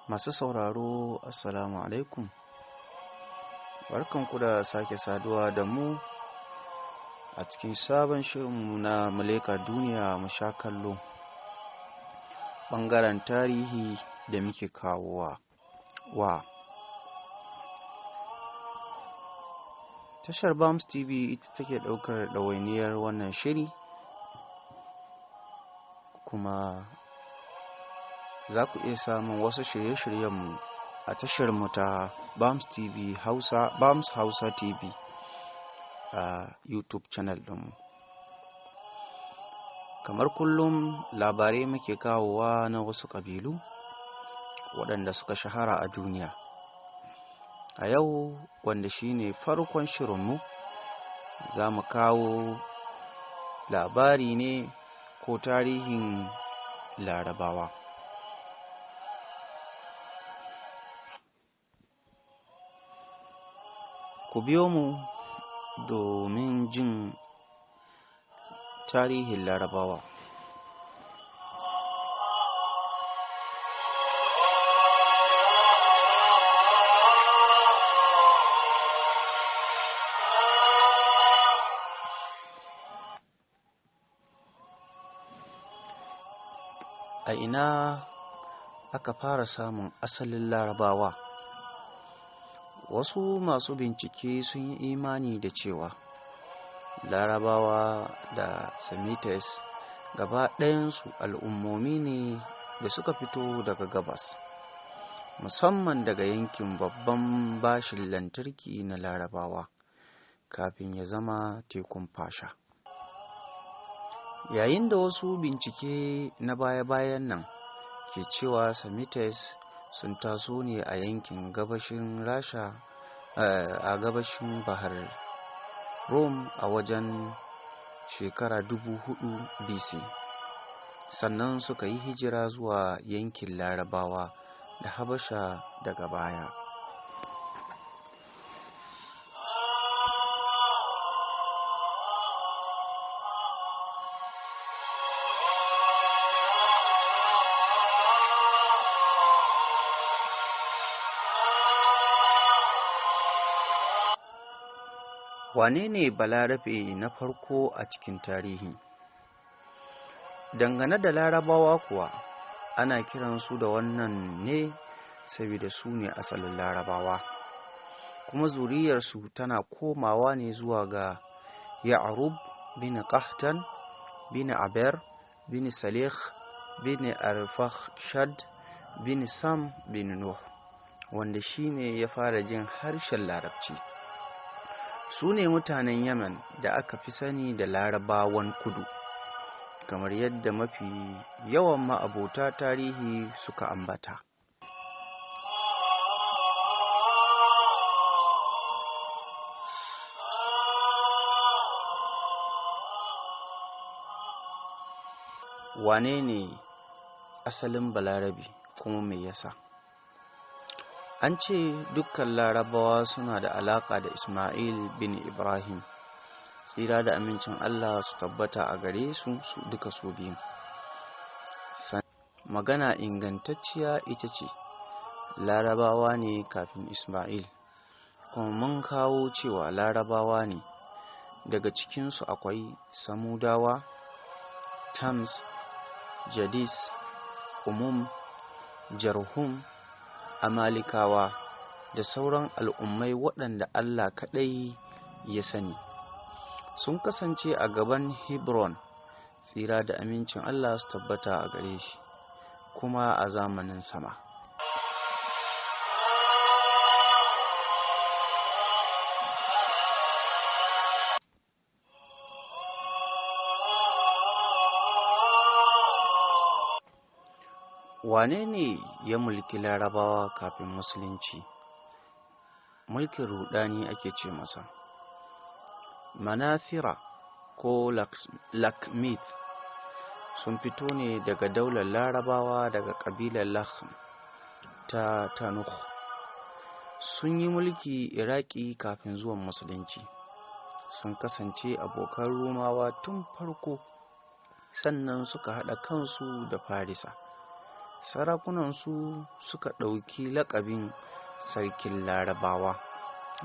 Masu sauraro, Assalamu alaikum. Barkanku da sake saduwa da mu a cikin sabon shirinmu na Muleka Duniya mu sha kallo. Ɓangaren tarihi da muke kawowa wa tashar Bams TV ita take ɗaukar ɗawainiyar wannan shiri, kuma za ku iya samun wasu shirye-shiryenmu a tashar mu ta Bams TV Hausa, Bams Hausa TV a YouTube channel ɗinmu. Kamar kullum labarai muke kawowa na wasu ƙabilu waɗanda suka shahara a duniya. A yau, wanda shine farkon shirinmu, za mu kawo labari ne ko tarihin Larabawa. Ku biyo mu domin jin tarihin Larabawa. A ina aka fara samun asalin Larabawa? Wasu masu bincike sun yi imani da cewa Larabawa da Semites gaba ɗayansu al'ummomi ne da suka fito daga gabas, musamman daga yankin babban bashin lantarki na Larabawa kafin ya zama tekun Fasha. Yayin da wasu bincike na baya-bayan nan ke cewa Semites sun taso ne a yankin gabashin Rasha, a gabashin Bahar Rum a wajen shekara 4000 BC, sannan suka yi hijira zuwa yankin Larabawa da Habasha daga baya. Wane ne Balarabe na farko a cikin tarihi? Dangane da Larabawa kuwa, ana kiransu da wannan ne saboda su ne asalin Larabawa, kuma zuriyarsu tana komawa ne zuwa ga Ya'rub bin Qahtan bin Aber bin Salih bin Arfakhshad bin Sam bin Nuh, wanda shine ya fara jin harshen Larabci. Su ne mutanen Yemen da aka fi sani da Larabawan Kudu, kamar yadda mafi yawan ma'abota tarihi suka ambata. Wane ne asalin Balarabe, kuma me yasa? An ce dukkan Larabawa suna da alaƙa da Ismail bin Ibrahim, tsira da amincin Allah su tabbata a gare su duka su biyu. Magana ingantacciya ita ce Larabawa ne kafin Ismail, kuma mun kawo cewa Larabawa ne. Daga cikinsu akwai Samudawa, Tams, Jadis, Umum, Jarhum, Amalikawa da sauran al'ummai waɗanda Allah kaɗai ya sani. Sun kasance a gaban Hebron, tsira da amincin Allah su tabbata a gare shi, kuma a zamanin sama. Wane ne ya mulki Larabawa kafin Musulunci? Mulkin ruɗani ake ce masa. Manafira ko Lakmith sun fito ne daga daular Larabawa daga ƙabilar Lakhm ta Tanukh. Sun yi mulki Iraki kafin zuwan Musulunci. Sun kasance abokan Rumawa tun farko, sannan suka haɗa kansu da Farisa. sarakunansu suka ɗauki laƙabin sarkin larabawa,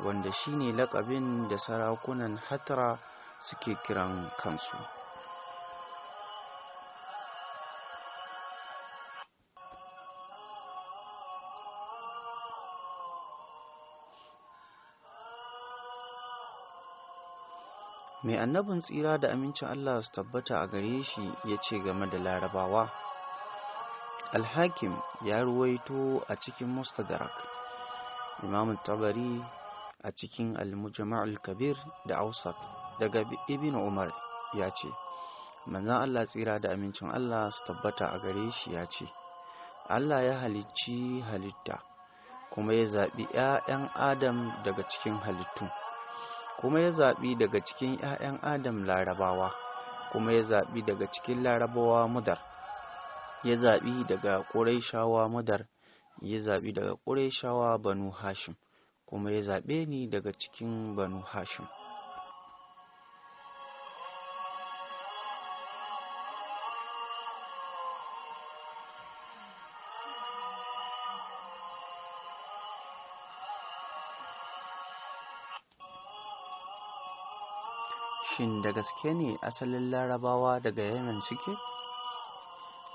wanda shine laƙabin da sarakunan Hatra suke kiran kansu. Mai annabin tsira da amincin Allah su tabbata a gare shi ya ce game da larabawa. Al-Hakim ya ruwaito a cikin Mustadrak, Imam Tabari a cikin Al-Mujma'ul Kabir da Awsat daga Ibn Umar ya ce, manzon Allah tsira da amincin Allah su tabbata a gare shi ya ce, Allah ya halicci halitta kuma ya zaɓi ‘ya'yan Adam daga cikin halittu, kuma ya zaɓi daga cikin ‘ya'yan Adam larabawa, kuma ya zaɓi daga cikin larabawa Mudar, ya zaɓi daga Qurayshawa Mudar, ya zaɓi daga Qurayshawa Banu Hashim, kuma ya zaɓe ni daga cikin Banu Hashim. Shin da gaske ne asalin larabawa daga Yemen suke?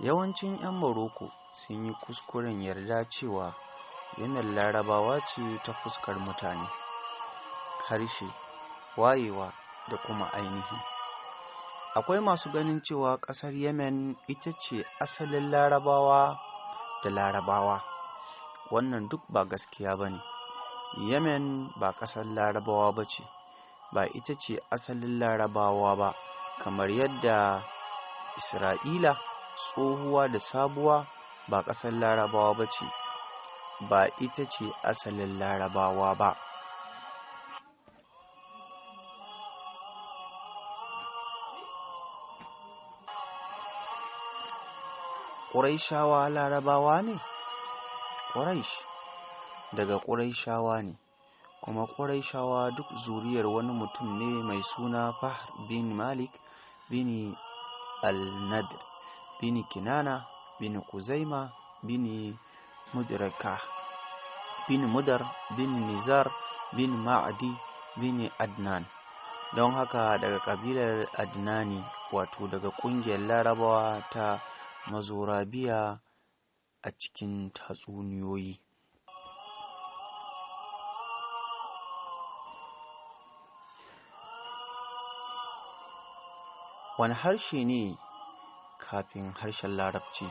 Yawancin 'yan Morocco sun yi kuskuren yarda cewa Yemen larabawa ce ta fuskar mutane, harshe, wayewa da kuma ainihi. Akwai masu ganin cewa ƙasar Yemen ita ce asalin larabawa da larabawa. Wannan duk ba gaskiya ba ne. Yemen ba ƙasar larabawa ba ce, ba ita ce asalin larabawa ba, kamar yadda Isra'ila tsohuwa da sabuwa ba ƙasar larabawa ba ce, ba ita ce asalin larabawa ba. Qurayshawa larabawa ne? Quraysh daga Qurayshawa ne, kuma Qurayshawa duk zuriyar wani mutum ne mai suna Fahr bin Malik bin al-Nadr bin Kinana bin Kuzaima bin Mudraka bin Mudar bin Nizar bin Ma'adi bin Adnan. Don haka daga kabilar Adnani, wato daga ƙungiyar larabawa ta Mazorabiya a cikin tatsuniyoyi. Wani harshe ne kafin harshen Larabci?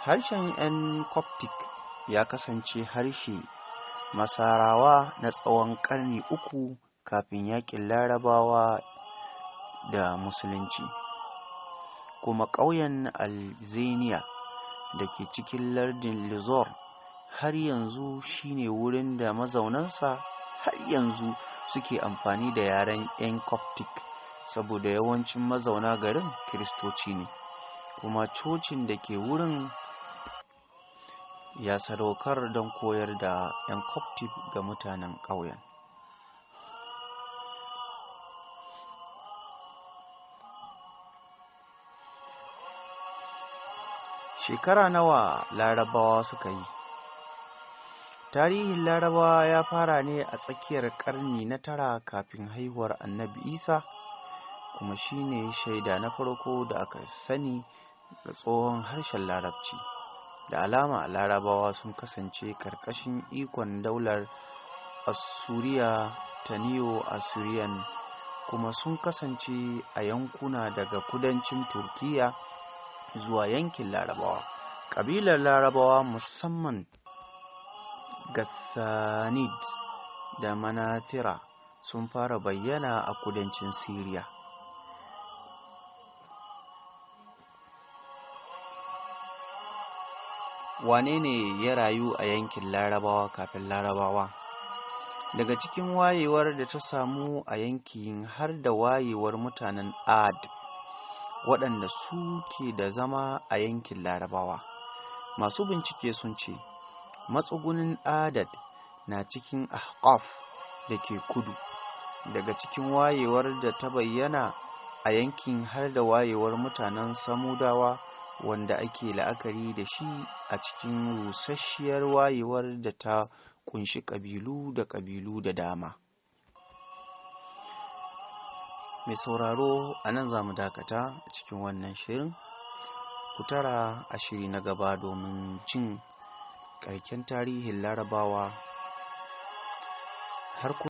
Harshen 'yan Coptic ya kasance harshe Masarawa na tsawon ƙarni 3 kafin yaƙin Larabawa da Musulunci, kuma ƙauyen Alzeniya da ke cikin lardin Lizor har yanzu shine wurin da mazaunansa har yanzu suke amfani da yaren 'yan Coptic, saboda yawancin mazauna garin Kiristoci ne, kuma cocin da ke wurin ya sadaukar don koyar da 'yan Coptic ga mutanen ƙauyen. Shekara nawa Larabawa suka yi? Tarihin Larabawa ya fara ne a tsakiyar ƙarni na 9 kafin haihuwar Annabi Isa, kuma shine shaida na farko da aka sani ga tsohon harshen Larabci. Da alama Larabawa sun kasance ƙarƙashin ikon daular Assuriya ta Neo-Assyrian, kuma sun kasance a yankuna daga kudancin Turkiya zuwa yankin Larabawa. Ƙabilar Larabawa musamman Ghassanid da Manatira sun fara bayyana a kudancin Syria. Wane ne ya rayu a yankin Larabawa kafin Larabawa? Daga cikin wayewar da ta samu a yankin har da wayewar mutanen Ad, waɗanda suke da zama a yankin Larabawa. Masu bincike sun ce matsugunin Adad na cikin Ahqaf da ke kudu. Daga cikin wayewar da ta bayyana a yankin har da wayewar mutanen Samudawa, wanda ake la'akari da shi a cikin rusasshiyar wayewar da ta kunshi ƙabilu da dama. Mai sauraro, a nan za mu dakata a cikin wannan shirin. Ku tara a shiri na gaba domin jin ƙarshen tarihin Larabawa har